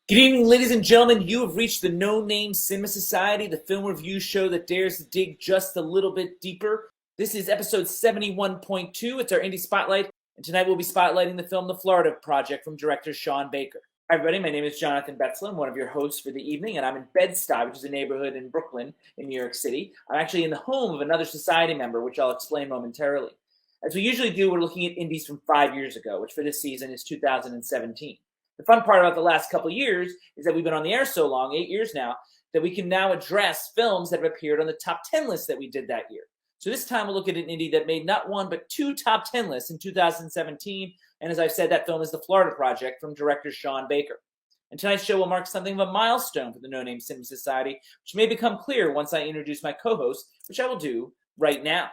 Good evening, ladies and gentlemen. You have reached the No Name Cinema Society, the film review show that dares to dig just a little bit deeper. This is episode 71.2. It's our indie spotlight, and tonight we'll be spotlighting the film The Florida Project from director Sean Baker. Hi, everybody. My name is Jonathan Betzler. I'm one of your hosts for the evening, and I'm in Bed-Stuy, which is a neighborhood in Brooklyn in New York City. I'm actually in the home of another society member, which I'll explain momentarily. As we usually do, we're looking at indies from 5 years ago, which for this season is 2017. The fun part about the last couple of years is that we've been on the air so long, 8 years now, that we can now address films that have appeared on the top 10 lists that we did that year. So this time we'll look at an indie that made not one, but two top 10 lists in 2017. And as I've said, that film is The Florida Project from director Sean Baker. And tonight's show will mark something of a milestone for the No Name Cinema Society, which may become clear once I introduce my co-host, which I will do right now.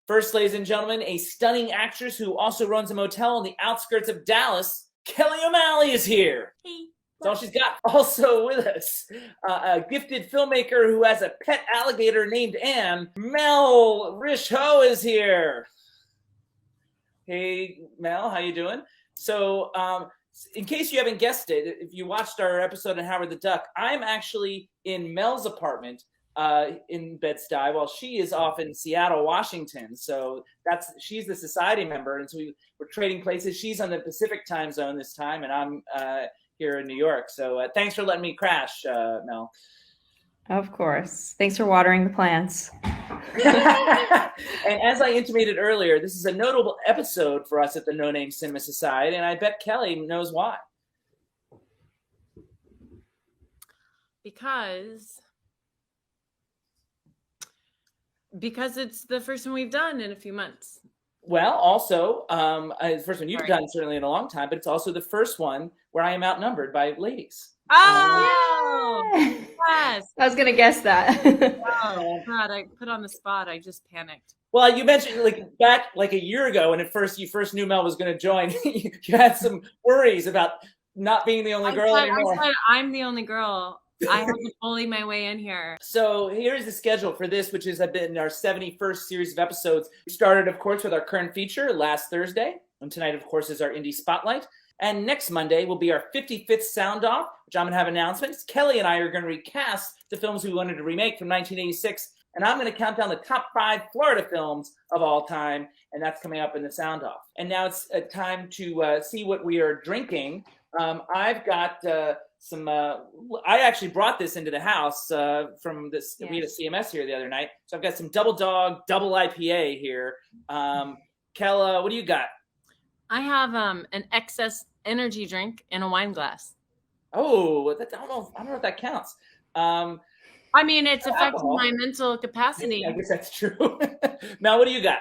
First, ladies and gentlemen, a stunning actress who also runs a motel on the outskirts of Dallas, Kelly O'Malley is here. Hey. That's all she's got. Also with us, a gifted filmmaker who has a pet alligator named Anne. Mel Ho is here. Hey, Mel, how you doing? So, in case you haven't guessed it, if you watched our episode on Howard the Duck, I'm actually in Mel's apartment in Bed-Stuy while she is off in Seattle, Washington. So she's the society member, and so we're trading places. She's on the Pacific time zone this time, and I'm here in New York. So thanks for letting me crash, Mel. Of course. Thanks for watering the plants. And as I intimated earlier, this is a notable episode for us at the No Name Cinema Society, and I bet Kelly knows why. Because it's the first one we've done in a few months. Well, also, the first one you've done certainly in a long time, but it's also the first one where I am outnumbered by ladies. Oh, yes. I was going to guess that. Oh, God, I put on the spot. I just panicked. Well, you mentioned back a year ago when you first knew Mel was going to join, you had some worries about not being the only girl anymore. I said I'm the only girl. I have to bully my way in here. So here's the schedule for this, which has been our 71st series of episodes. We started, of course, with our current feature last Thursday. And tonight, of course, is our Indie Spotlight. And next Monday will be our 55th Sound Off, which I'm going to have announcements. Kelly and I are going to recast the films we wanted to remake from 1986. And I'm going to count down the top 5 Florida films of all time. And that's coming up in the Sound Off. And now it's time to see what we are drinking. I've got... I actually brought this into the house from this. Yes. We had a CMS here the other night. So I've got some Double Dog Double IPA here. Kella, what do you got? I have an excess energy drink in a wine glass. Oh, I don't know if that counts. I mean, it's affecting my mental capacity. I guess that's true. Mel, what do you got?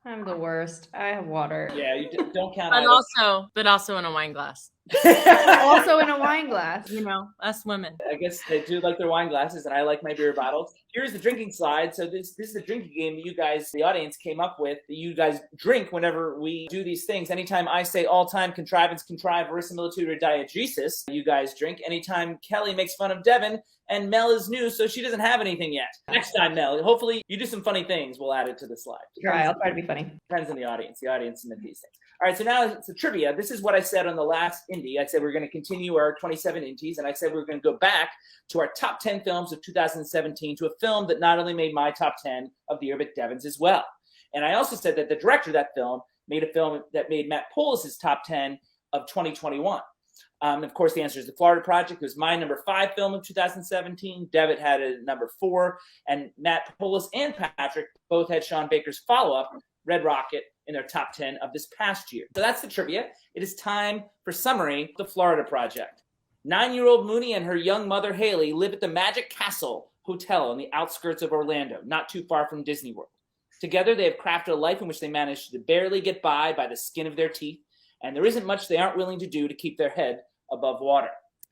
I'm the worst. I have water. Yeah, you don't count. But also in a wine glass. Also in a wine glass. You know, us women. I guess they do like their wine glasses, and I like my beer bottles. Here's the drinking slide. So this is a drinking game that you guys, the audience, came up with. That you guys drink whenever we do these things. Anytime I say all-time contrivance, contrive, verisimilitude, or diegesis, you guys drink. Anytime Kelly makes fun of Devin, and Mel is new, so she doesn't have anything yet. Next time, Mel, hopefully you do some funny things. We'll add it to the slide. I'll try to be funny. Depends on the audience. The audience submit these things. All right, so now it's a trivia. This is what I said on the last Indie. I said we're going to continue our 27 Indies, and I said we're going to go back to our top 10 films of 2017 to a film that not only made my top 10 of the year, but Devin's as well. And I also said that the director of that film made a film that made Matt Polis' top 10 of 2021. Of course, the answer is The Florida Project. It was my number 5 film of 2017. Devitt had a number 4, and Matt Polis and Patrick both had Sean Baker's follow-up, Red Rocket, in their top 10 of this past year. So that's the trivia. It is time for summary, The Florida Project. 9-year-old Mooney and her young mother, Haley, live at the Magic Castle Hotel on the outskirts of Orlando, not too far from Disney World. Together, they have crafted a life in which they manage to barely get by the skin of their teeth, and there isn't much they aren't willing to do to keep their head above water.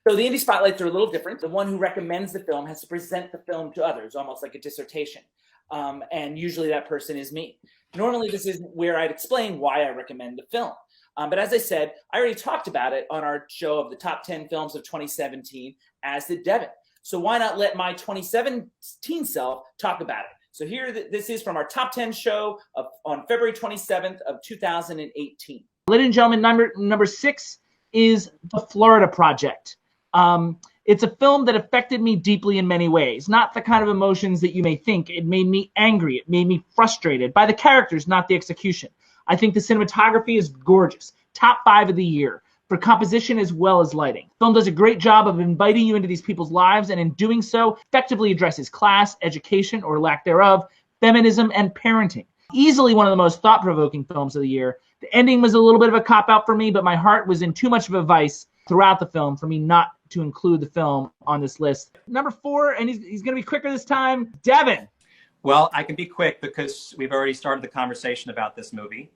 So the Indie Spotlights are a little different. The one who recommends the film has to present the film to others, almost like a dissertation. And usually that person is me. Normally, this is where I'd explain why I recommend the film. But as I said, I already talked about it on our show of the top 10 films of 2017, as did Devin. So why not let my 2017 self talk about it? So here, this is from our top 10 show on February 27th of 2018. Ladies and gentlemen, number 6 is The Florida Project. It's a film that affected me deeply in many ways, not the kind of emotions that you may think. It made me angry. It made me frustrated by the characters, not the execution. I think the cinematography is gorgeous. Top 5 of the year for composition as well as lighting. The film does a great job of inviting you into these people's lives, and in doing so, effectively addresses class, education, or lack thereof, feminism, and parenting. Easily one of the most thought-provoking films of the year. The ending was a little bit of a cop-out for me, but my heart was in too much of a vice throughout the film for me not to include the film on this list. Number 4, and he's going to be quicker this time, Devin. Well, I can be quick because we've already started the conversation about this movie.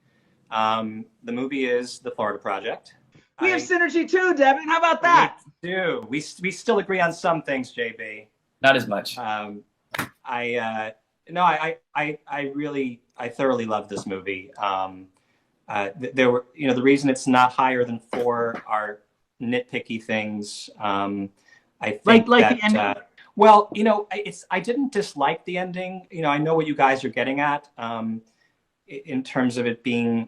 The movie is The Florida Project. We have synergy too, Devin. How about that? We do. We still agree on some things, JB. Not as much. I thoroughly love this movie. There were, the reason it's not higher than 4 are nitpicky things. I think like that, the ending. Well, I didn't dislike the ending. I know what you guys are getting at, in terms of it being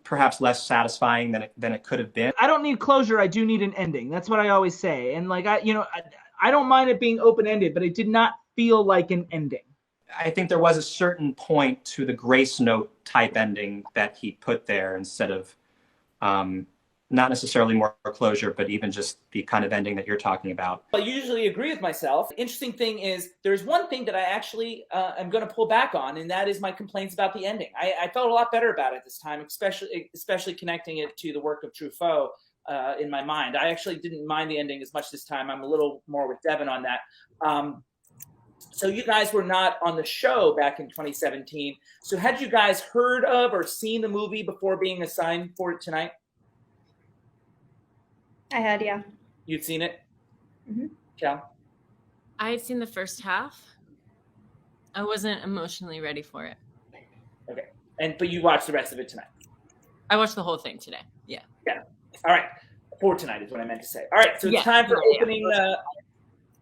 perhaps less satisfying than it could have been. I don't need closure. I do need an ending. That's what I always say. And I don't mind it being open-ended, but it did not feel like an ending. I think there was a certain point to the Grace Note type ending that he put there instead of not necessarily more closure, but even just the kind of ending that you're talking about. I usually agree with myself. The interesting thing is there's one thing that I actually am going to pull back on, and that is my complaints about the ending. I felt a lot better about it this time, especially connecting it to the work of Truffaut in my mind. I actually didn't mind the ending as much this time. I'm a little more with Devin on that. So you guys were not on the show back in 2017. So had you guys heard of or seen the movie before being assigned for it tonight? I had, yeah. You'd seen it? Mm-hmm. Cal? I had seen the first half. I wasn't emotionally ready for it. Okay. But you watched the rest of it tonight? I watched the whole thing today. Yeah. Yeah. All right. For tonight is what I meant to say. All right. So it's Yeah. time for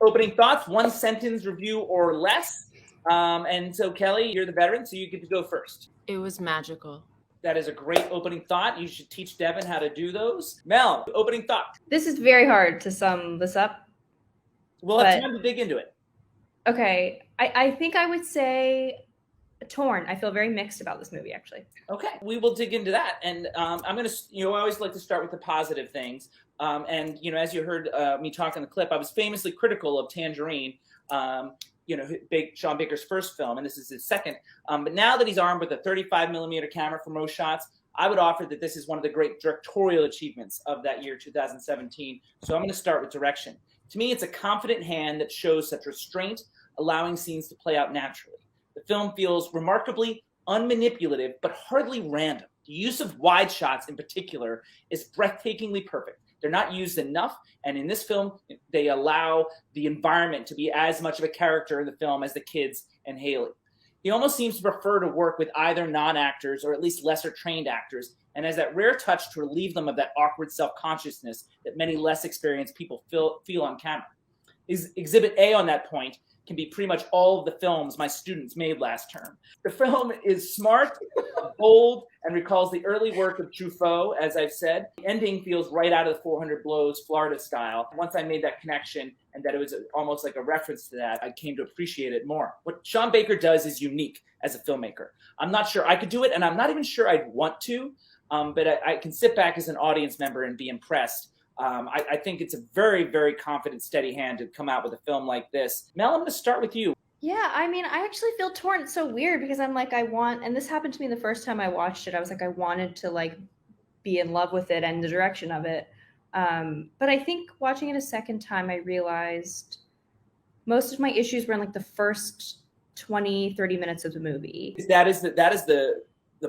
opening thoughts, 1 sentence review or less. And so, Kelly, you're the veteran, so you get to go first. It was magical. That is a great opening thought. You should teach Devin how to do those. Mel, opening thought. This is very hard to sum this up. We'll have time to dig into it. Okay. I think I would say torn. I feel very mixed about this movie, actually. Okay. We will dig into that. And I'm going to, I always like to start with the positive things. And, as you heard me talk in the clip, I was famously critical of Tangerine, Sean Baker's first film, and this is his second. But now that he's armed with a 35 millimeter camera for most shots, I would offer that this is one of the great directorial achievements of that year, 2017. So I'm going to start with direction. To me, it's a confident hand that shows such restraint, allowing scenes to play out naturally. The film feels remarkably unmanipulative, but hardly random. The use of wide shots in particular is breathtakingly perfect. They're not used enough, and in this film, they allow the environment to be as much of a character in the film as the kids and Haley. He almost seems to prefer to work with either non-actors or at least lesser trained actors, and has that rare touch to relieve them of that awkward self-consciousness that many less experienced people feel on camera. Exhibit A on that point can be pretty much all of the films my students made last term. The film is smart, bold, and recalls the early work of Truffaut, as I've said. The ending feels right out of the 400 Blows Florida style. Once I made that connection and that it was almost like a reference to that, I came to appreciate it more. What Sean Baker does is unique as a filmmaker. I'm not sure I could do it, and I'm not even sure I'd want to, but I can sit back as an audience member and be impressed. I think it's a very, very confident, steady hand to come out with a film like this. Mel, I'm going to start with you. Yeah, I mean, I actually feel torn. It's so weird because I'm like, and this happened to me the first time I watched it. I was like, I wanted to be in love with it and the direction of it. But I think watching it a second time, I realized most of my issues were in the first 20, 30 minutes of the movie. That is the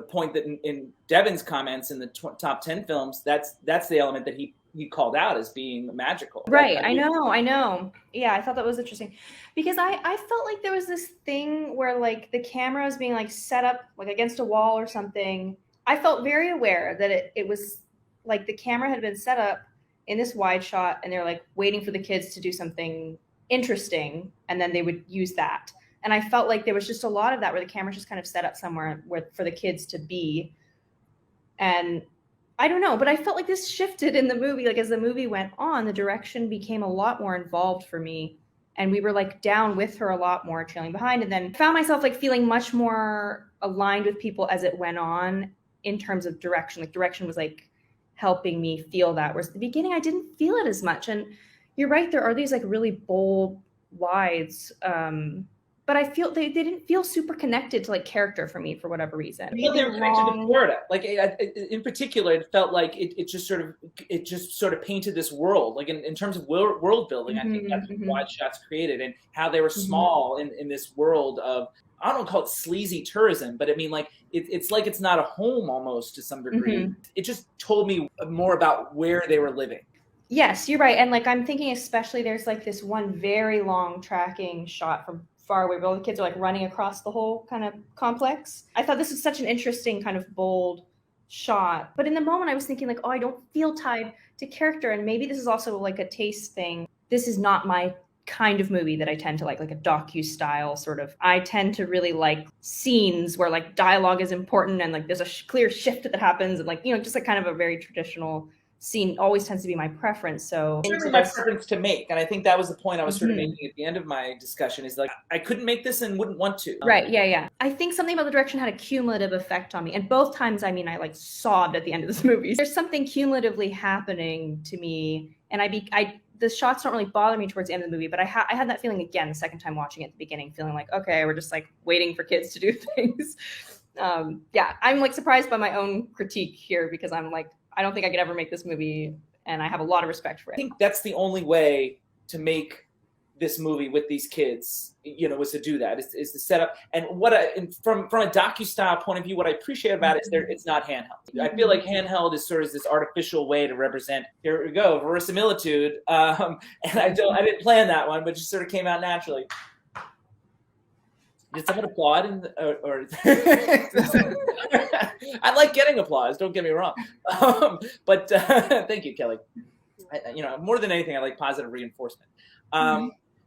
point that in Devin's comments in the top 10 films, that's the element that he called out as being magical. Right. I know. Yeah, I thought that was interesting because I felt like there was this thing where the camera was being set up against a wall or something. I felt very aware that it was the camera had been set up in this wide shot and they're waiting for the kids to do something interesting and then they would use that. And I felt like there was just a lot of that where the camera's just kind of set up somewhere for the kids to be. And I don't know, but I felt like this shifted in the movie. Like as the movie went on, the direction became a lot more involved for me. And we were like down with her a lot more, trailing behind. And then found myself like feeling much more aligned with people as it went on in terms of direction. Like direction was like helping me feel that. Whereas at the beginning, I didn't feel it as much. And you're right, there are these like really bold wides. But I feel they didn't feel super connected to like character for me for whatever reason. But they were connected to Florida. Like in particular, it felt like it just sort of painted this world. Like in terms of world building, I think that's what Wide Shots created, and how they were small in this world of, I don't call it sleazy tourism, but I mean like it's like it's not a home almost to some degree. It just told me more about where they were living. Yes, you're right. And like I'm thinking especially there's like this one very long tracking shot from far away where all the kids are like running across the whole kind of complex. I thought this was such an interesting kind of bold shot. But in the moment I was thinking like, oh, I don't feel tied to character. And maybe this is also like a taste thing. This is not my kind of movie that I tend to like a docu style sort of. I tend to really like scenes where like dialogue is important and like there's a clear shift that happens and like, you know, just like kind of a very traditional scene always tends to be my preference. So it's really my preference to make, and I think that was the point I was sort of making at the end of my discussion, is like I couldn't make this and wouldn't want to. Right, yeah. I think something about the direction had a cumulative effect on me, and both times, I mean, I like sobbed at the end of this movie. There's something cumulatively happening to me, and the shots don't really bother me towards the end of the movie, but I had that feeling again the second time watching it at the beginning, feeling like, okay, we're just like waiting for kids to do things. Yeah, I'm like surprised by my own critique here because I'm like, I don't think I could ever make this movie, and I have a lot of respect for it. I think that's the only way to make this movie with these kids, you know, was to do that, is to set up. And from a docu-style point of view, what I appreciate about it is it's not handheld. I feel like handheld is sort of this artificial way to represent, here we go, verisimilitude. And I didn't plan that one, but it just sort of came out naturally. Did someone applaud? Or I like getting applause. Don't get me wrong. But thank you, Kelly. More than anything, I like positive reinforcement.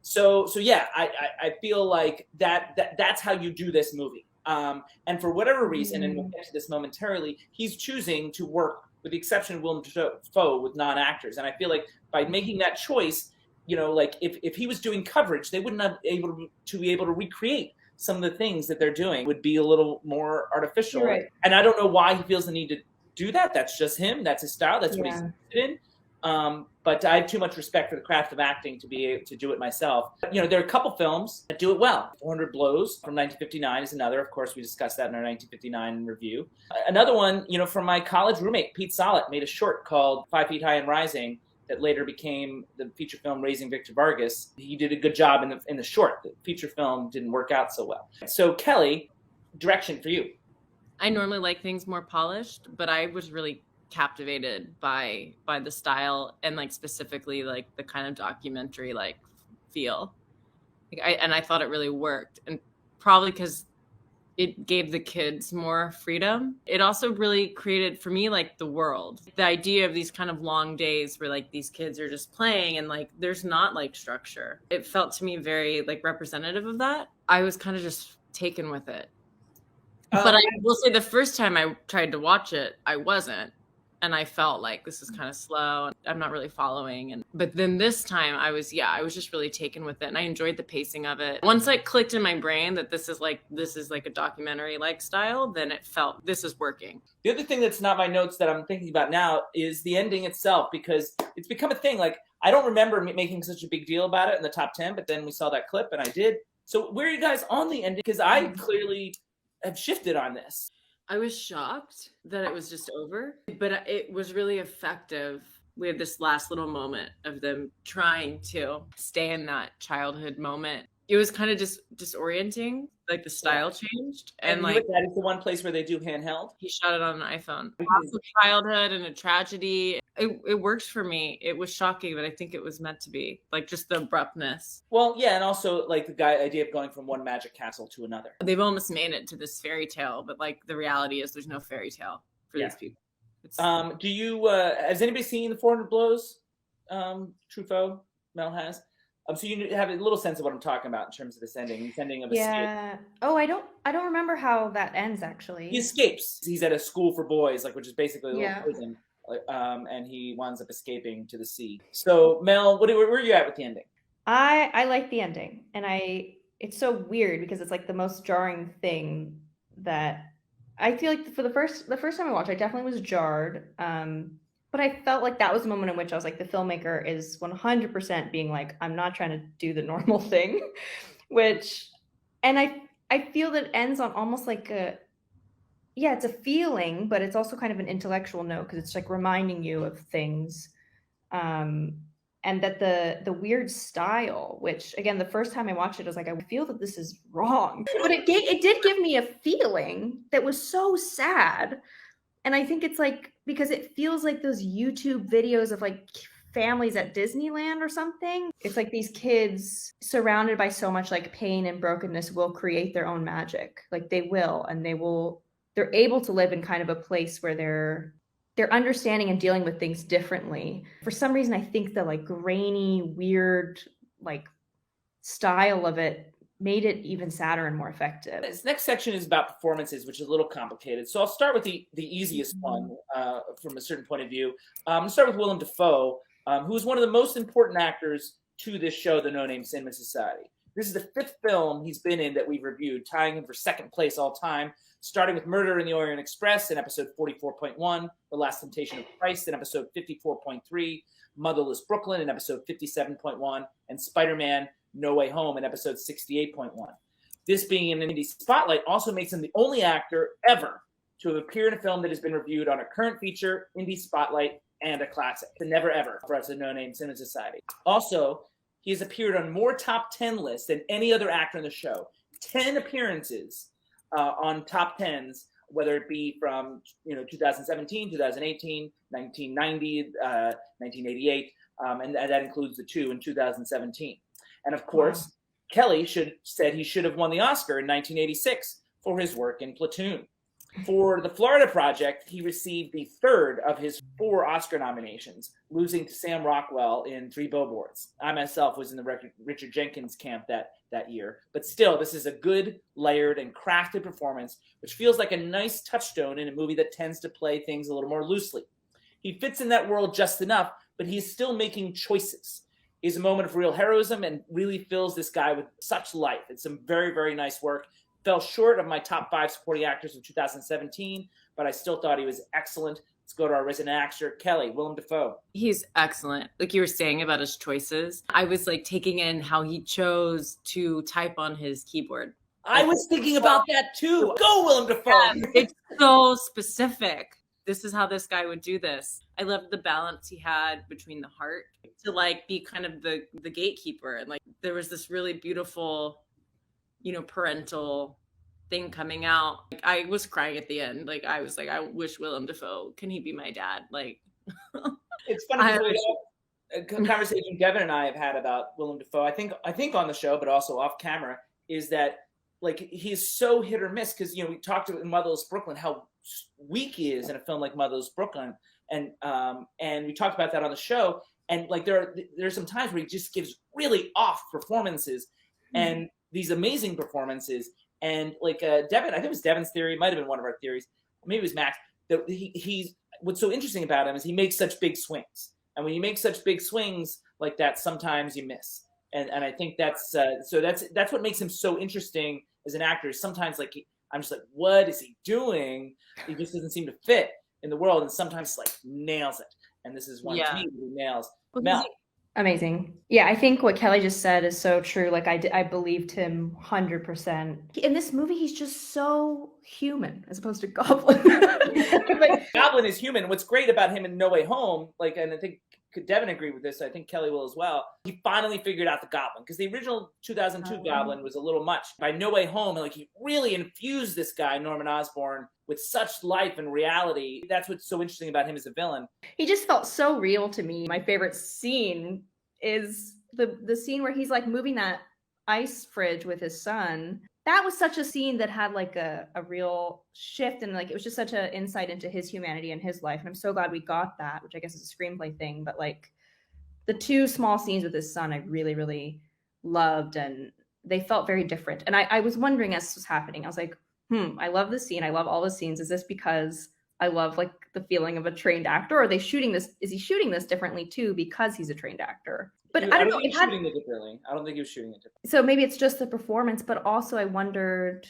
So yeah, I feel like that's how you do this movie. And for whatever reason, and we'll get to this momentarily, he's choosing to work, with the exception of Willem Dafoe, with non-actors. And I feel like by making that choice, you know, like if he was doing coverage, they wouldn't have be able to recreate some of the things that they're doing. Would be a little more artificial. Right. And I don't know why he feels the need to do that. That's just him. That's his style. That's what he's interested in. But I have too much respect for the craft of acting to be able to do it myself. You know, there are a couple films that do it well. 400 Blows from 1959 is another. Of course, we discussed that in our 1959 review. Another one, you know, from my college roommate, Pete Sollett, made a short called 5 Feet High and Rising that later became the feature film Raising Victor Vargas. He did a good job in the short. The feature film didn't work out so well. So Kelly, direction for you. I normally like things more polished, but I was really captivated by the style and like specifically like the kind of documentary like feel. I thought it really worked, and probably because it gave the kids more freedom. It also really created for me like the world, the idea of these kind of long days where like these kids are just playing and like there's not like structure. It felt to me very like representative of that. I was kind of just taken with it. But I will say the first time I tried to watch it, I wasn't. And I felt like this is kind of slow and I'm not really following. But then this time I was just really taken with it. And I enjoyed the pacing of it. Once it clicked in my brain that this is like a documentary like style, then it felt this is working. The other thing that's not my notes that I'm thinking about now is the ending itself, because it's become a thing. Like, I don't remember making such a big deal about it in the top 10, but then we saw that clip and I did. So where are you guys on the ending? Because I clearly have shifted on this. I was shocked that it was just over, but it was really effective. We had this last little moment of them trying to stay in that childhood moment. It was kind of just disorienting, like the style changed. And like that is the one place where they do handheld. He shot it on an iPhone. Lots of childhood and a tragedy. It works for me. It was shocking, but I think it was meant to be, like just the abruptness. Well, yeah, and also like the idea of going from one magic castle to another. They've almost made it to this fairy tale, but like the reality is there's no fairy tale for these people. Do you has anybody seen the 400 Blows? Truffaut, Mel has. So you have a little sense of what I'm talking about in terms of this ending. This ending of escape. Yeah. Oh, I don't remember how that ends actually. He escapes. He's at a school for boys, like which is basically a little Yeah. prison, and he winds up escaping to the sea. So Mel, where are you at with the ending? I like the ending, and it's so weird because it's like the most jarring thing that I feel like for the first time I watched, I definitely was jarred. But I felt like that was the moment in which I was like, the filmmaker is 100% being like, I'm not trying to do the normal thing, which, and I feel that it ends on almost like yeah, it's a feeling, but it's also kind of an intellectual note because it's like reminding you of things. Um, and that the weird style, which again, the first time I watched it, I was like, I feel that this is wrong. But it did give me a feeling that was so sad. And I think it's like because it feels like those YouTube videos of like families at Disneyland or something. It's like these kids surrounded by so much like pain and brokenness will create their own magic. Like they will, and they're able to live in kind of a place where they're understanding and dealing with things differently. For some reason, I think the like grainy, weird, like style of it made it even sadder and more effective. This next section is about performances, which is a little complicated. So I'll start with the easiest one from a certain point of view. I'll start with Willem Dafoe, who is one of the most important actors to this show, The No Name Cinema Society. This is the 5th film he's been in that we've reviewed, tying him for 2nd place all time, starting with Murder in the Orient Express in episode 44.1, The Last Temptation of Christ in episode 54.3, Motherless Brooklyn in episode 57.1, and Spider-Man No Way Home in episode 68.1. This being an indie spotlight also makes him the only actor ever to have appeared in a film that has been reviewed on a current feature, indie spotlight, and a classic. The never ever for us at No Name Cinema Society. Also, he has appeared on more top 10 lists than any other actor in the show. 10 appearances on top 10s, whether it be from 2017, 2018, 1990, 1988, and that includes the 2 in 2017. And of course, Kelly said he should have won the Oscar in 1986 for his work in Platoon. For The Florida Project, he received the 3rd of his 4 Oscar nominations, losing to Sam Rockwell in 3 Billboards. I myself was in the Richard Jenkins camp that year. But still, this is a good, layered, and crafted performance, which feels like a nice touchstone in a movie that tends to play things a little more loosely. He fits in that world just enough, but he's still making choices. Is a moment of real heroism and really fills this guy with such life. It's some very, very nice work. Fell short of my top 5 supporting actors of 2017, but I still thought he was excellent. Let's go to our resident actor, Kelly, Willem Dafoe. He's excellent. Like you were saying about his choices, I was like taking in how he chose to type on his keyboard. I was thinking about that too. Go, Willem Dafoe. Yeah, it's so specific. This is how this guy would do this. I loved the balance he had between the heart to like be kind of the gatekeeper. And like there was this really beautiful, parental thing coming out. Like I was crying at the end. Like I was like, I wish Willem Dafoe, can he be my dad? Like it's funny. A conversation Devin and I have had about Willem Dafoe, I think on the show, but also off camera, is that like he's so hit or miss because we talked in Motherless Brooklyn how weak he is in a film like Motherless Brooklyn, and we talked about that on the show. And like there's some times where he just gives really off performances, and these amazing performances. And like Devin, I think it was Devin's theory, it might have been one of our theories, maybe it was Max. That he's what's so interesting about him is he makes such big swings, and when you make such big swings like that, sometimes you miss. And I think that's what makes him so interesting as an actor. Is sometimes like I'm just like, what is he doing? He just doesn't seem to fit in the world, and sometimes like nails it. And this is one to me who nails. Mel. Amazing. Yeah, I think what Kelly just said is so true. Like I believed him 100%. In this movie, he's just so human as opposed to Goblin. Like, Goblin is human. What's great about him in No Way Home, like, and I think could Devin agree with this? I think Kelly will as well. He finally figured out the Goblin because the original 2002 Goblin was a little much. By No Way Home, like he really infused this guy Norman Osborn with such life and reality. That's what's so interesting about him as a villain. He just felt so real to me. My favorite scene is the scene where he's like moving that ice fridge with his son. That was such a scene that had like a real shift, and like it was just such an insight into his humanity and his life. And I'm so glad we got that, which I guess is a screenplay thing. But like, the two small scenes with his son I really, really loved, and they felt very different. And I was wondering as this was happening, I was like, I love this scene. I love all the scenes. Is this because I love like the feeling of a trained actor? Or are they shooting this? Is he shooting this differently too because he's a trained actor? But I don't know. Think shooting it differently. I don't think he was shooting it differently. So maybe it's just the performance, but also I wondered,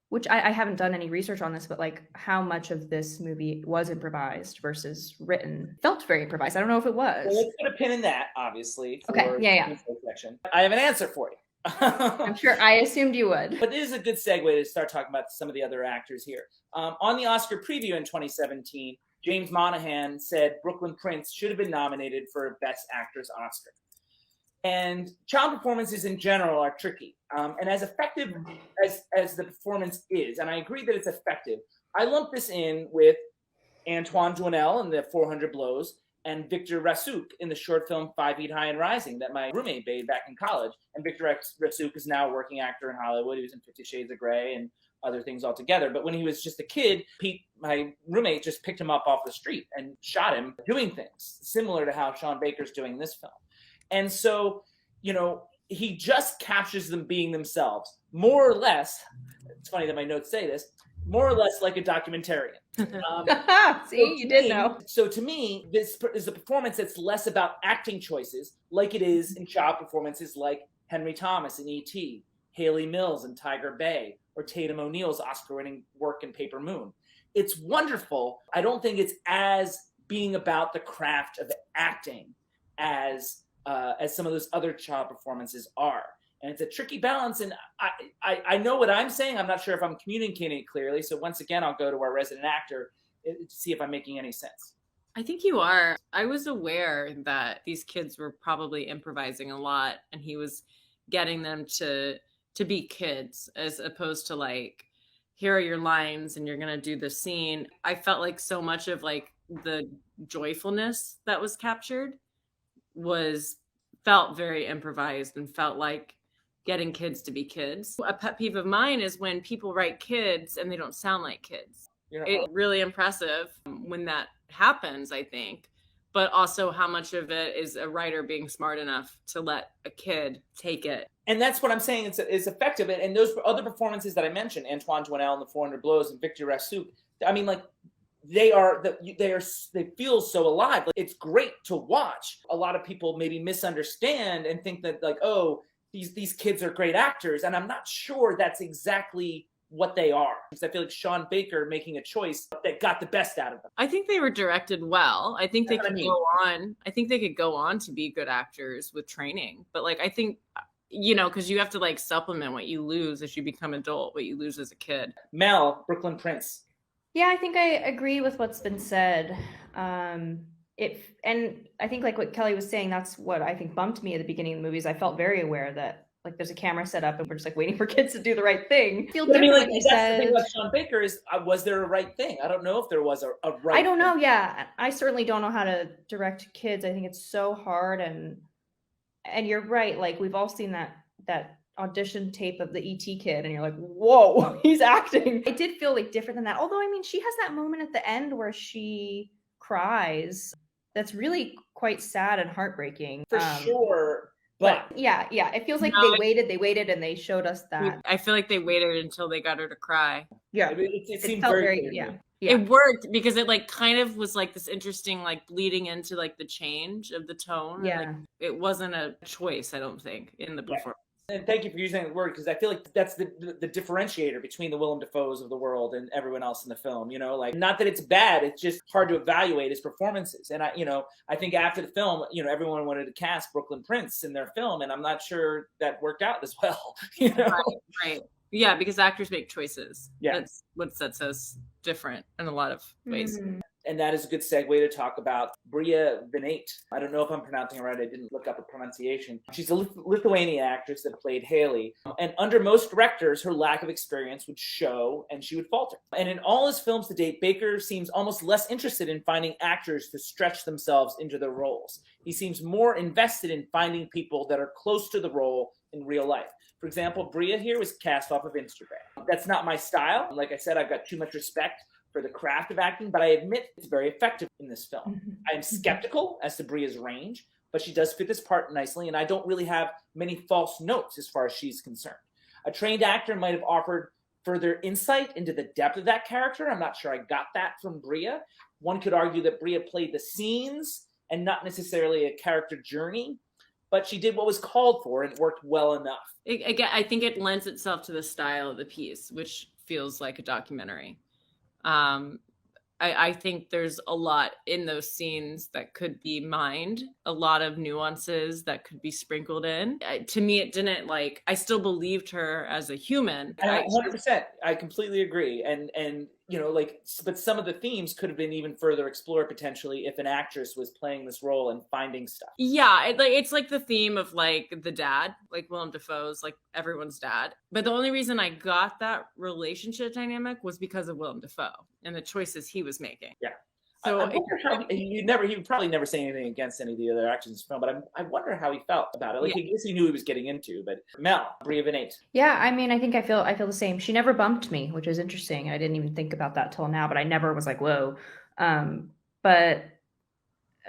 which I haven't done any research on this, but like how much of this movie was improvised versus written. Felt very improvised. I don't know if it was. Well, let's put a pin in that, obviously. Okay. Yeah. Section. I have an answer for you. I'm sure. I assumed you would. But it is a good segue to start talking about some of the other actors here. On the Oscar preview in 2017, James Monaghan said Brooklyn Prince should have been nominated for a Best Actress Oscar. And child performances in general are tricky. And as effective as the performance is, and I agree that it's effective, I lump this in with Antoine Duanel in the 400 Blows and Victor Rassouk in the short film 5 Feet High and Rising that my roommate made back in college. And Victor Rassouk is now a working actor in Hollywood. He was in 50 Shades of Grey and other things altogether. But when he was just a kid, Pete, my roommate, just picked him up off the street and shot him doing things similar to how Sean Baker's doing this film. And so, he just captures them being themselves, more or less. It's funny that my notes say this, more or less like a documentarian. See, you did know. So to me, this is a performance that's less about acting choices, like it is in child performances like Henry Thomas in E.T., Haley Mills in Tiger Bay, or Tatum O'Neal's Oscar-winning work in Paper Moon. It's wonderful. I don't think it's as being about the craft of acting as some of those other child performances are. And it's a tricky balance. And I know what I'm saying. I'm not sure if I'm communicating it clearly. So once again, I'll go to our resident actor to see if I'm making any sense. I think you are. I was aware that these kids were probably improvising a lot, and he was getting them to be kids as opposed to like, here are your lines and you're going to do the scene. I felt like so much of like the joyfulness that was captured felt very improvised and felt like getting kids to be kids. A pet peeve of mine is when people write kids and they don't sound like kids. It's really impressive when that happens, I think, but also how much of it is a writer being smart enough to let a kid take it. And that's what I'm saying. It's effective. And those other performances that I mentioned, Antoine Duanel in the 400 Blows and Victor Rassouk, I mean, like, they feel so alive. It's great to watch. A lot of people maybe misunderstand and think that like, oh, these kids are great actors, and I'm not sure that's exactly what they are. Because I feel like Sean Baker making a choice that got the best out of them. I think they were directed well. I think they could go on. I think they could go on to be good actors with training. But like, I think, because you have to like supplement what you lose as you become adult, what you lose as a kid. Mel, Brooklyn Prince. Yeah, I think I agree with what's been said. And I think like what Kelly was saying, that's what I think bumped me at the beginning of the movies. I felt very aware that like there's a camera set up and we're just like waiting for kids to do the right thing. I mean, like that's the thing about Sean Baker is, was there a right thing? I don't know if there was a right. I don't know. Yeah, I certainly don't know how to direct kids. I think it's so hard, and you're right. Like we've all seen that audition tape of the ET kid, and you're like, whoa, he's acting. It did feel like different than that. Although, I mean, she has that moment at the end where she cries. That's really quite sad and heartbreaking. For sure. But yeah, it feels like they waited, and they showed us that. I feel like they waited until they got her to cry. Yeah, it seemed very yeah. It worked because it like kind of was like this interesting like bleeding into like the change of the tone. Yeah, like, it wasn't a choice, I don't think, in the performance. And thank you for using that word, because I feel like that's the differentiator between the Willem Dafoes of the world and everyone else in the film. Like, not that it's bad, it's just hard to evaluate his performances. And I think after the film, everyone wanted to cast Brooklyn Prince in their film, and I'm not sure that worked out as well. Right. Yeah, because actors make choices. Yeah, that's what sets us different in a lot of ways. Mm-hmm. And that is a good segue to talk about Bria Vinate. I don't know if I'm pronouncing it right. I didn't look up a pronunciation. She's a Lithuanian actress that played Haley. And under most directors, her lack of experience would show and she would falter. And in all his films to date, Baker seems almost less interested in finding actors to stretch themselves into their roles. He seems more invested in finding people that are close to the role in real life. For example, Bria here was cast off of Instagram. That's not my style. Like I said, I've got too much respect for the craft of acting, but I admit it's very effective in this film. I am skeptical as to Bria's range, but she does fit this part nicely, and I don't really have many false notes as far as she's concerned. A trained actor might have offered further insight into the depth of that character. I'm not sure I got that from Bria. One could argue that Bria played the scenes and not necessarily a character journey, but she did what was called for and it worked well enough. Again, I think it lends itself to the style of the piece, which feels like a documentary. I think there's a lot in those scenes that could be mined, a lot of nuances that could be sprinkled in. To me, it didn't I still believed her as a human. 100%. I completely agree. And but some of the themes could have been even further explored potentially if an actress was playing this role and finding stuff. Yeah, it's like the theme of the dad, like Willem Dafoe's, like everyone's dad. But the only reason I got that relationship dynamic was because of Willem Dafoe and the choices he was making. Yeah. So I wonder how he would probably never say anything against any of the other actors in the film, but I wonder how he felt about it. I guess he knew he was getting into, but Mel, Bria of an 8. Yeah, I mean, I think I feel the same. She never bumped me, which is interesting. I didn't even think about that till now, but I never was like, whoa. But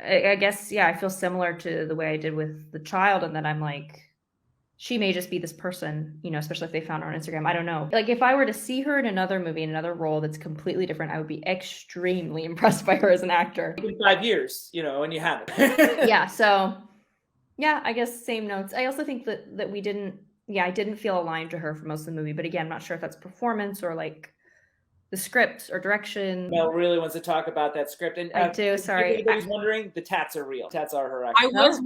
I guess, yeah, I feel similar to the way I did with the child, and that I'm like, she may just be this person, especially if they found her on Instagram. I don't know. Like, if I were to see her in another movie, in another role that's completely different, I would be extremely impressed by her as an actor. In 5 years, and you haven't. Yeah, so, yeah, I guess same notes. I also think that I didn't feel aligned to her for most of the movie. But again, I'm not sure if that's performance or the script or direction. Mel really wants to talk about that script. And I do, sorry. If anybody's wondering, the tats are real. Tats are her acting. I was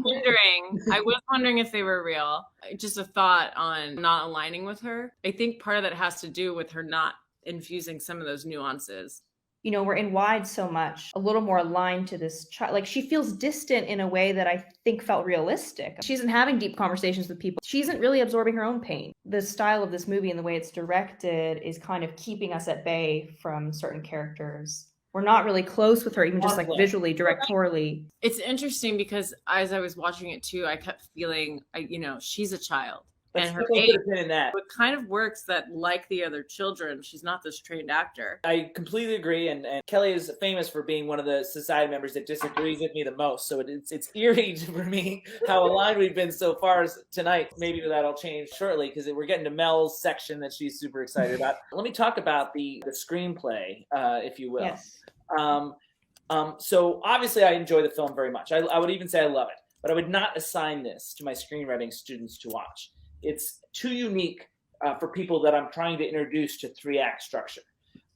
wondering if they were real. Just a thought on not aligning with her. I think part of that has to do with her not infusing some of those nuances. We're in wide so much, a little more aligned to this child. Like, she feels distant in a way that I think felt realistic. She isn't having deep conversations with people. She isn't really absorbing her own pain. The style of this movie and the way it's directed is kind of keeping us at bay from certain characters. We're not really close with her, even just visually, directorially. It's interesting because as I was watching it too, I kept feeling, she's a child. And her age, it kind of works that, like the other children, she's not this trained actor. I completely agree, and Kelly is famous for being one of the society members that disagrees with me the most. So it's eerie for me how aligned we've been so far tonight. Maybe that'll change shortly because we're getting to Mel's section that she's super excited about. Let me talk about the screenplay, if you will. Yes. So obviously I enjoy the film very much. I would even say I love it, but I would not assign this to my screenwriting students to watch. It's too unique for people that I'm trying to introduce to 3-act structure.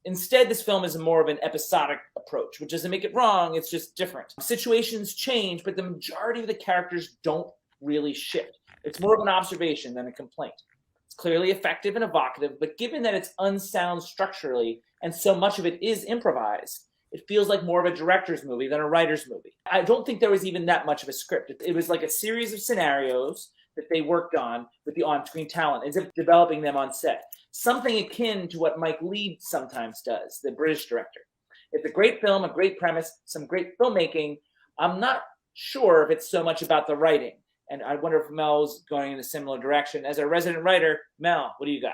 Instead, this film is more of an episodic approach, which doesn't make it wrong. It's just different. Situations change, but the majority of the characters don't really shift. It's more of an observation than a complaint. It's clearly effective and evocative, but given that it's unsound structurally and so much of it is improvised, it feels like more of a director's movie than a writer's movie. I don't think there was even that much of a script. It was like a series of scenarios that they worked on with the on-screen talent, as if developing them on set. Something akin to what Mike Leigh sometimes does, the British director. It's a great film, a great premise, some great filmmaking. I'm not sure if it's so much about the writing. And I wonder if Mel's going in a similar direction. As a resident writer, Mel, what do you got?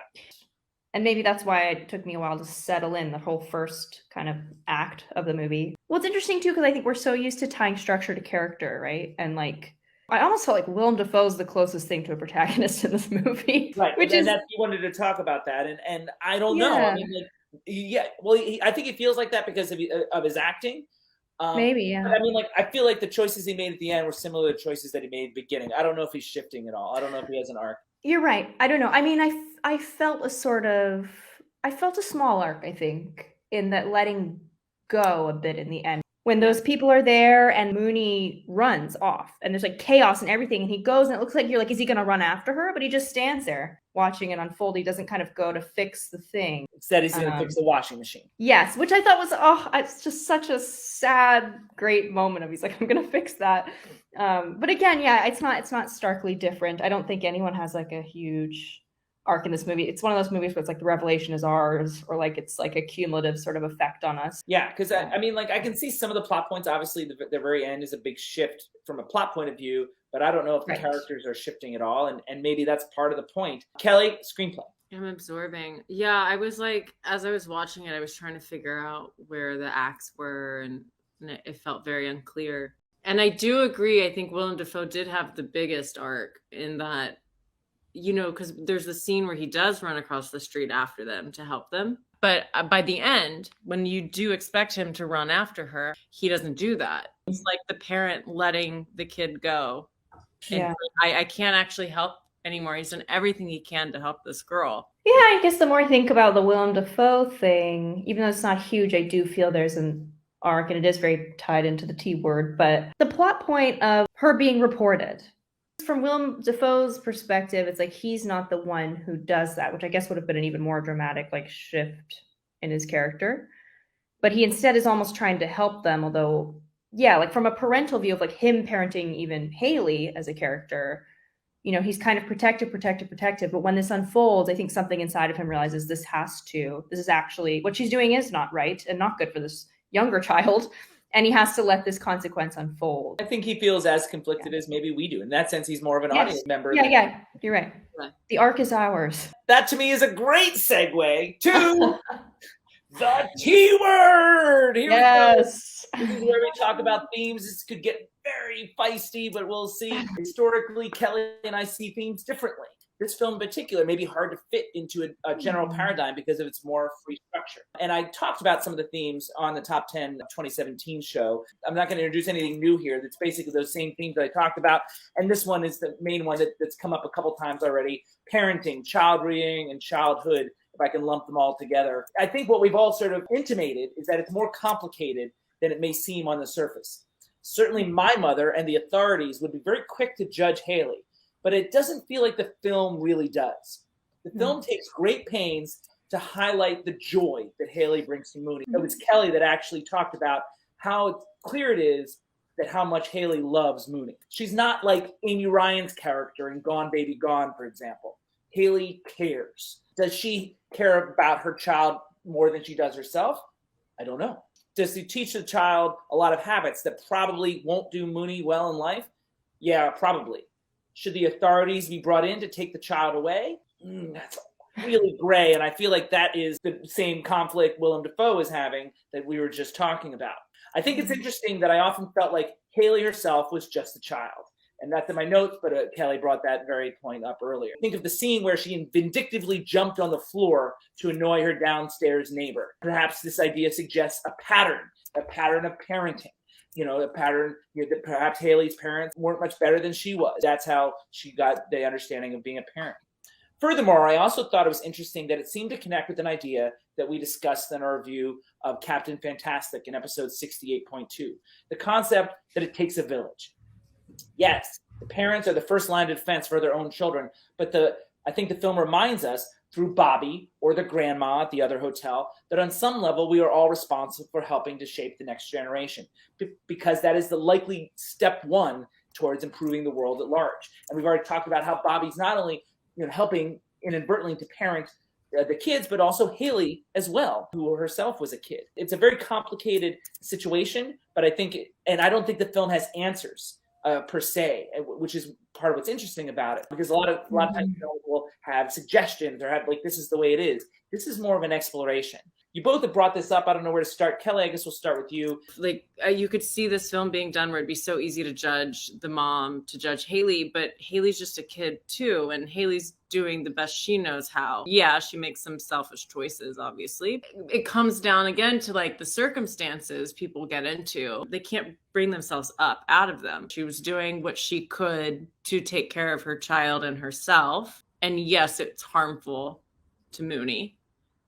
And maybe that's why it took me a while to settle in the whole first kind of act of the movie. Well, it's interesting too, because I think we're so used to tying structure to character, right? And I almost felt like Willem Dafoe's the closest thing to a protagonist in this movie. Right, and that's, you wanted to talk about that, and I don't know. I mean, I think he feels like that because of his acting. Maybe, yeah. But I mean, I feel like the choices he made at the end were similar to choices that he made at the beginning. I don't know if he's shifting at all. I don't know if he has an arc. You're right. I don't know. I mean, I felt a small arc, I think, in that letting go a bit in the end. When those people are there and Mooney runs off and there's chaos and everything, and he goes and it looks like you're is he going to run after her? But he just stands there watching it unfold. He doesn't kind of go to fix the thing. Instead, he's going to fix the washing machine. Yes, which I thought was, it's just such a sad, great moment of he's like, I'm going to fix that. But again, yeah, it's not starkly different. I don't think anyone has a huge arc in this movie. It's one of those movies where it's the revelation is ours, or it's a cumulative sort of effect on us. Yeah, because I mean, I can see some of the plot points. Obviously, the very end is a big shift from a plot point of view, but I don't know if the characters are shifting at all, and maybe that's part of the point. Kelly, screenplay. I'm absorbing. Yeah, I was as I was watching it, I was trying to figure out where the acts were, and it felt very unclear. And I do agree. I think Willem Dafoe did have the biggest arc in that, you know, because there's the scene where he does run across the street after them to help them. But by the end, when you do expect him to run after her, he doesn't do that. It's like the parent letting the kid go. And Yeah. I can't actually help anymore. He's done everything he can to help this girl. Yeah, I guess the more I think about the Willem Dafoe thing, even though it's not huge, I do feel there's an arc, and it is very tied into the T word. But the plot point of her being reported, from Willem Dafoe's perspective, it's like he's not the one who does that, which I guess would have been an even more dramatic like shift in his character. But he instead is almost trying to help them, although, yeah, like from a parental view of like him parenting even Haley as a character, you know, he's kind of protective. But when this unfolds, I think something inside of him realizes this is actually what she's doing is not right and not good for this younger child. And he has to let this consequence unfold. I think he feels as conflicted as maybe we do. In that sense, he's more of an audience member. Yeah, you're right. The arc is ours. That to me is a great segue to the T word. Here yes. we go. This is where we talk about themes. This could get very feisty, but we'll see. Historically, Kelly and I see themes differently. This film in particular may be hard to fit into a general paradigm because of its more free structure. And I talked about some of the themes on the Top 10 2017 show. I'm not going to introduce anything new here. That's basically those same themes that I talked about. And this one is the main one that's come up a couple times already. Parenting, child rearing, and childhood, if I can lump them all together. I think what we've all sort of intimated is that it's more complicated than it may seem on the surface. Certainly my mother and the authorities would be very quick to judge Haley, but it doesn't feel like the film really does. The film takes great pains to highlight the joy that Haley brings to Mooney. It was Kelly that actually talked about how clear it is that how much Haley loves Mooney. She's not like Amy Ryan's character in Gone Baby Gone, for example. Haley cares. Does she care about her child more than she does herself? I don't know. Does she teach the child a lot of habits that probably won't do Mooney well in life? Yeah, probably. Should the authorities be brought in to take the child away? That's really gray, and I feel like that is the same conflict Willem Dafoe is having that we were just talking about. I think it's interesting that I often felt like Haley herself was just a child. And that's in my notes, but Kelly brought that very point up earlier. Think of the scene where she vindictively jumped on the floor to annoy her downstairs neighbor. Perhaps this idea suggests a pattern of parenting. You know, a pattern that perhaps Haley's parents weren't much better than she was. That's how she got the understanding of being a parent. Furthermore, I also thought it was interesting that it seemed to connect with an idea that we discussed in our review of Captain Fantastic in episode 68.2, the concept that it takes a village. Yes, the parents are the first line of defense for their own children, but I think the film reminds us through Bobby or the grandma at the other hotel that on some level we are all responsible for helping to shape the next generation because that is the likely step one towards improving the world at large. And we've already talked about how Bobby's not only helping inadvertently to parent the kids, but also Haley as well, who herself was a kid. It's a very complicated situation, but I don't think the film has answers per se, which is part of what's interesting about it, because a lot of times films will have suggestions or have like, this is the way it is. This is more of an exploration. You both have brought this up. I don't know where to start. Kelly, I guess we'll start with you. Like you could see this film being done where it'd be so easy to judge the mom, to judge Haley, but Haley's just a kid too. And Haley's doing the best she knows how. Yeah, she makes some selfish choices, obviously. It comes down again to like the circumstances people get into. They can't bring themselves up out of them. She was doing what she could to take care of her child and herself. And yes, it's harmful to Mooney.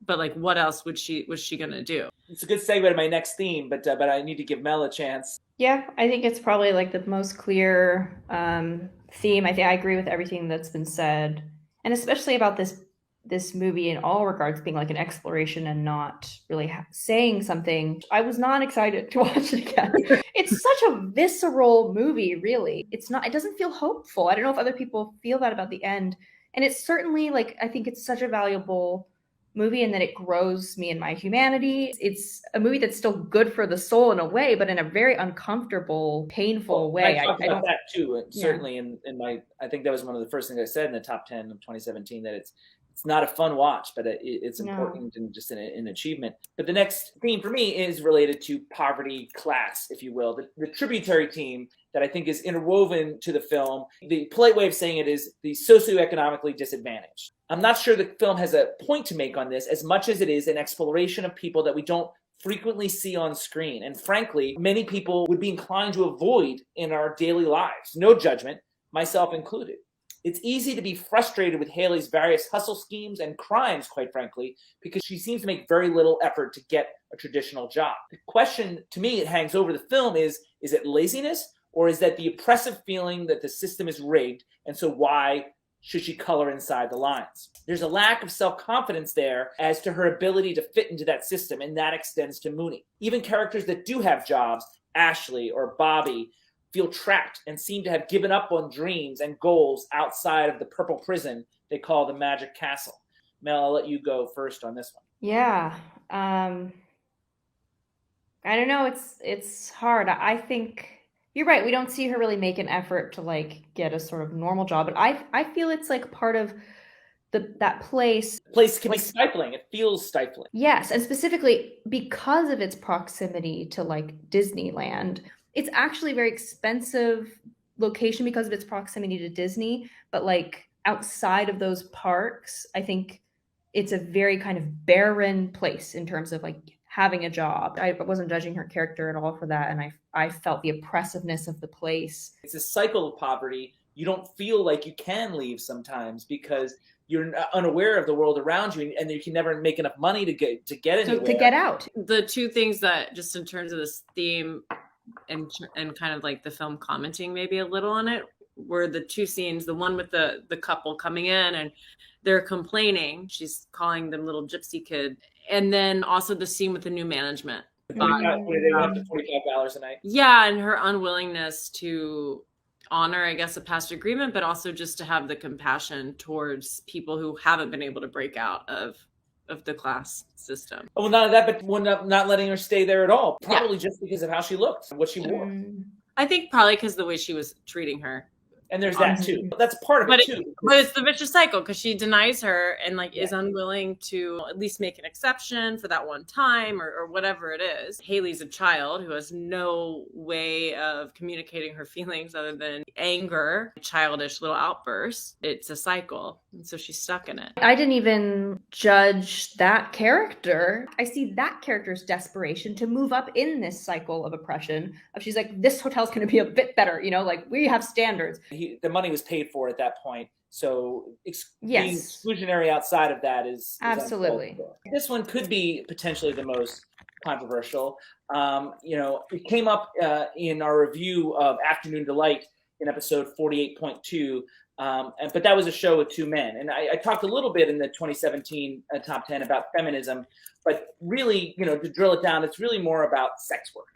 But like, what else was she gonna do? It's a good segue to my next theme, but I need to give Mel a chance. Yeah, I think it's probably like the most clear theme. I think I agree with everything that's been said, and especially about this movie in all regards being like an exploration and not really saying something. I was not excited to watch it again. It's such a visceral movie, really. It doesn't feel hopeful. I don't know if other people feel that about the end, and it's certainly like I think it's such a valuable movie and that it grows me in my humanity. It's a movie that's still good for the soul in a way, but in a very uncomfortable, painful way. I talked about that too, and certainly in my, I think that was one of the first things I said in the top 10 of 2017, that it's It's not a fun watch, but it's No. important and just an achievement. But the next theme for me is related to poverty, class, if you will. The tributary theme that I think is interwoven to the film. The polite way of saying it is the socioeconomically disadvantaged. I'm not sure the film has a point to make on this as much as it is an exploration of people that we don't frequently see on screen. And frankly, many people would be inclined to avoid in our daily lives. No judgment, myself included. It's easy to be frustrated with Haley's various hustle schemes and crimes, quite frankly, because she seems to make very little effort to get a traditional job. The question to me it hangs over the film is it laziness, or is that the oppressive feeling that the system is rigged, and so why should she color inside the lines? There's a lack of self-confidence there as to her ability to fit into that system, and that extends to Mooney. Even characters that do have jobs, Ashley or Bobby, feel trapped and seem to have given up on dreams and goals outside of the purple prison they call the Magic Castle. Mel, I'll let you go first on this one. Yeah. I don't know. It's hard. I think you're right. We don't see her really make an effort to like get a sort of normal job, but I feel it's like part of that place. The place can be stifling. It feels stifling. Yes, and specifically because of its proximity to like Disneyland. It's actually a very expensive location because of its proximity to Disney, but like outside of those parks, I think it's a very kind of barren place in terms of like having a job. I wasn't judging her character at all for that, and I felt the oppressiveness of the place. It's a cycle of poverty. You don't feel like you can leave sometimes because you're unaware of the world around you, and you can never make enough money to get anywhere. To get out. The two things that, just in terms of this theme and kind of like the film commenting maybe a little on it, were the two scenes. The one with the couple coming in and they're complaining. She's calling them little gypsy kid. And then also the scene with the new management. They went up to $45 a night. Yeah, and her unwillingness to honor, I guess, a past agreement, but also just to have the compassion towards people who haven't been able to break out of the class system. Oh, well, not that, but not letting her stay there at all. Probably just because of how she looked, what she wore. I think probably because the way she was treating her. And there's that too. That's part of it too. But it's the vicious cycle because she denies her and like is unwilling to at least make an exception for that one time or whatever it is. Haley's a child who has no way of communicating her feelings other than anger, childish little outbursts. It's a cycle. And so she's stuck in it. I didn't even judge that character. I see that character's desperation to move up in this cycle of oppression. She's like, this hotel's going to be a bit better. You know, like we have standards. The money was paid for at that point. So being exclusionary outside of that is absolutely. This one could be potentially the most controversial. It came up in our review of Afternoon Delight in episode 48.2. But that was a show with two men. And I talked a little bit in the 2017 top 10 about feminism, but really, to drill it down, it's really more about sex work.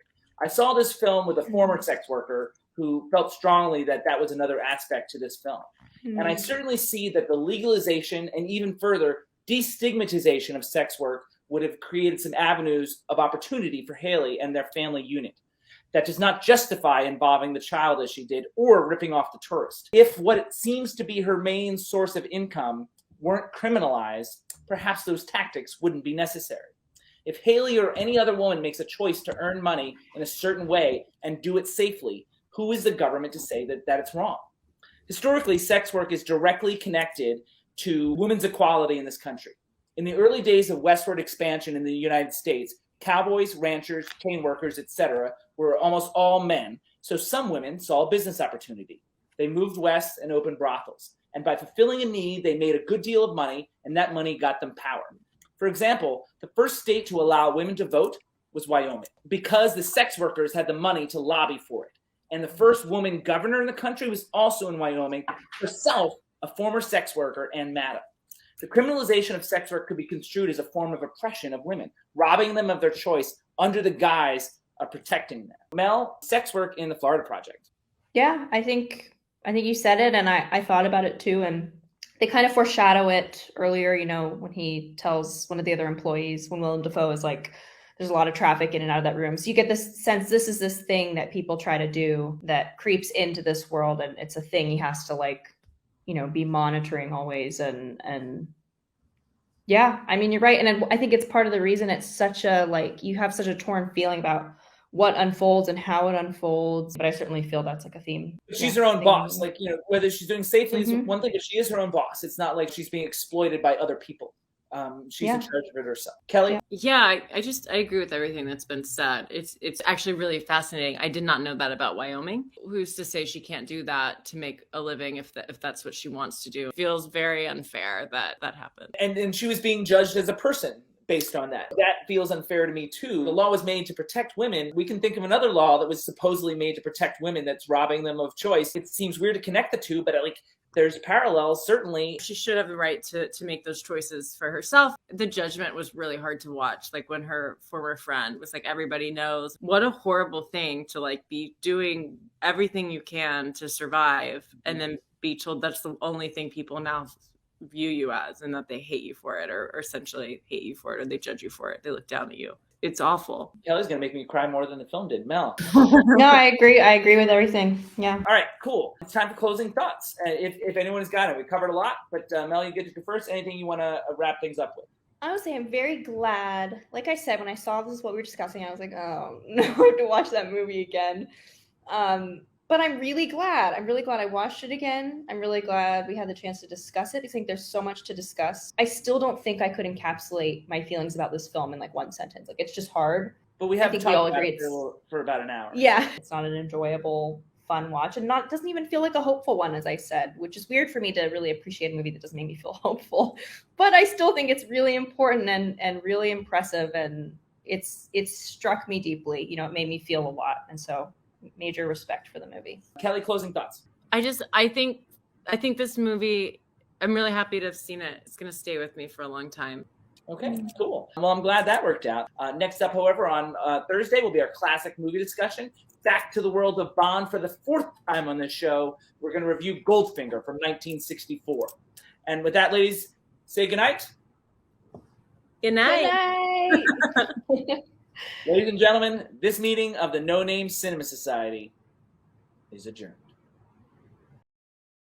I saw this film with a former sex worker who felt strongly that was another aspect to this film. And I certainly see that the legalization and even further destigmatization of sex work would have created some avenues of opportunity for Haley and their family unit. That does not justify involving the child as she did or ripping off the tourist. If what it seems to be her main source of income weren't criminalized, perhaps those tactics wouldn't be necessary. If Haley or any other woman makes a choice to earn money in a certain way and do it safely, who is the government to say that it's wrong? Historically, sex work is directly connected to women's equality in this country. In the early days of westward expansion in the United States, cowboys, ranchers, chain workers, etc., were almost all men. So some women saw a business opportunity. They moved west and opened brothels. And by fulfilling a need, they made a good deal of money, and that money got them power. For example, the first state to allow women to vote was Wyoming, because the sex workers had the money to lobby for it. And the first woman governor in the country was also in Wyoming, herself a former sex worker and madam. The criminalization of sex work could be construed as a form of oppression of women, robbing them of their choice under the guise of protecting them. Mel, sex work in the Florida Project. Yeah, I think you said it, and I thought about it too. And they kind of foreshadow it earlier, when he tells one of the other employees, when Willem Dafoe is like, there's a lot of traffic in and out of that room. So you get this sense this is this thing that people try to do that creeps into this world, and it's a thing he has to be monitoring always and Yeah, I mean, you're right. And I think it's part of the reason it's such a, like, you have such a torn feeling about what unfolds and how it unfolds. But I certainly feel that's like a theme. She's Yeah, her own theme. boss. Like, whether she's doing safely is Mhm. one thing, but she is her own boss. It's not like she's being exploited by other people. She's in Yeah. charge of it herself. Kelly? Yeah. Yeah, I agree with everything that's been said. It's actually really fascinating. I did not know that about Wyoming. Who's to say she can't do that to make a living if that's what she wants to do? It feels very unfair that that happened. And she was being judged as a person based on that. That feels unfair to me too. The law was made to protect women. We can think of another law that was supposedly made to protect women that's robbing them of choice. It seems weird to connect the two, but like there's parallels, certainly. She should have the right to make those choices for herself. The judgment was really hard to watch. Like when her former friend was like, everybody knows, what a horrible thing to like be doing everything you can to survive and then be told that's the only thing people now view you as, and that they hate you for it, or essentially hate you for it, or they judge you for it. They look down at you. It's awful. Kelly's gonna make me cry more than the film did. Mel. No, I agree. I agree with everything. Yeah. All right, cool. It's time for closing thoughts. If anyone's got it, we covered a lot, but Mel, you get to go first. Anything you want to wrap things up with? Honestly, I'm very glad. Like I said, when I saw this is what we were discussing, I was like, oh no, I have to watch that movie again. But I'm really glad. I'm really glad I watched it again. I'm really glad we had the chance to discuss it. I think there's so much to discuss. I still don't think I could encapsulate my feelings about this film in like one sentence. Like it's just hard. But we have think to we talk all about agree it for about an hour. Yeah. It's not an enjoyable, fun watch, and doesn't even feel like a hopeful one, as I said, which is weird for me to really appreciate a movie that doesn't make me feel hopeful. But I still think it's really important and really impressive, and it's struck me deeply. It made me feel a lot, and so major respect for the movie. Kelly, closing thoughts. I think this movie, I'm really happy to have seen it. It's going to stay with me for a long time. Okay, cool. Well, I'm glad that worked out. Next up, however, on Thursday will be our classic movie discussion. Back to the world of Bond for the fourth time on this show. We're going to review Goldfinger from 1964. And with that, ladies, say goodnight. Good night. Good night. Ladies and gentlemen, this meeting of the No Name Cinema Society is adjourned.